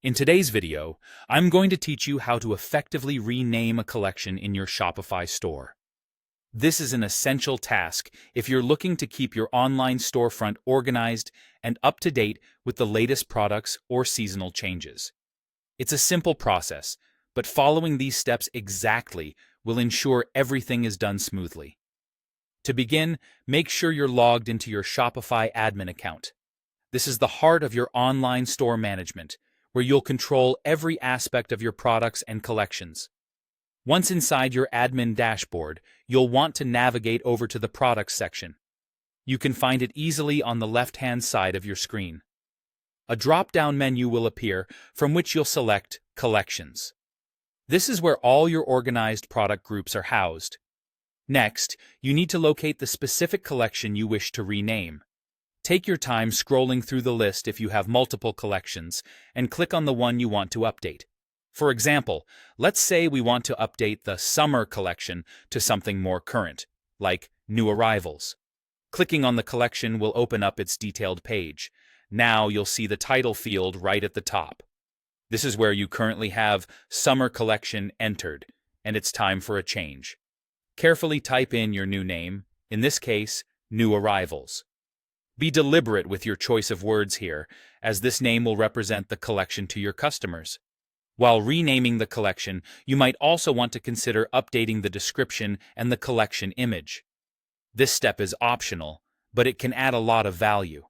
In today's video, I'm going to teach you how to effectively rename a collection in your Shopify store. This is an essential task if you're looking to keep your online storefront organized and up to date with the latest products or seasonal changes. It's a simple process, but following these steps exactly will ensure everything is done smoothly. To begin, make sure you're logged into your Shopify admin account. This is the heart of your online store management, where you'll control every aspect of your products and collections. Once inside your admin dashboard, you'll want to navigate over to the Products section. You can find it easily on the left-hand side of your screen. A drop-down menu will appear from which you'll select Collections. This is where all your organized product groups are housed. Next, you need to locate the specific collection you wish to rename. Take your time scrolling through the list if you have multiple collections, and click on the one you want to update. For example, let's say we want to update the Summer collection to something more current, like New Arrivals. Clicking on the collection will open up its detailed page. Now you'll see the title field right at the top. This is where you currently have Summer Collection entered, and it's time for a change. Carefully type in your new name, in this case, New Arrivals. Be deliberate with your choice of words here, as this name will represent the collection to your customers. While renaming the collection, you might also want to consider updating the description and the collection image. This step is optional, but it can add a lot of value.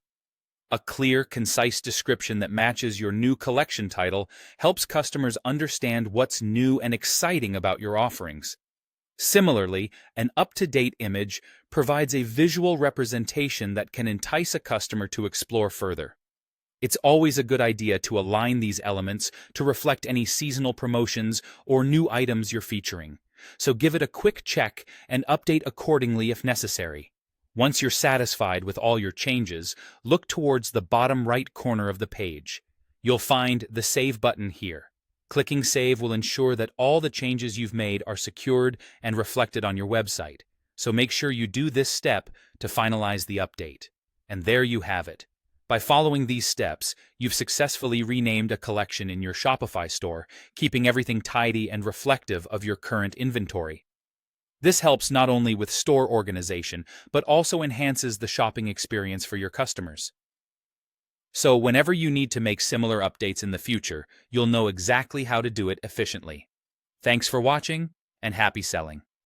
A clear, concise description that matches your new collection title helps customers understand what's new and exciting about your offerings. Similarly, an up-to-date image provides a visual representation that can entice a customer to explore further. It's always a good idea to align these elements to reflect any seasonal promotions or new items you're featuring, so give it a quick check and update accordingly if necessary. Once you're satisfied with all your changes, look towards the bottom right corner of the page. You'll find the Save button here. Clicking Save will ensure that all the changes you've made are secured and reflected on your website, so make sure you do this step to finalize the update. And there you have it. By following these steps, you've successfully renamed a collection in your Shopify store, keeping everything tidy and reflective of your current inventory. This helps not only with store organization, but also enhances the shopping experience for your customers. So whenever you need to make similar updates in the future, you'll know exactly how to do it efficiently. Thanks for watching, and happy selling.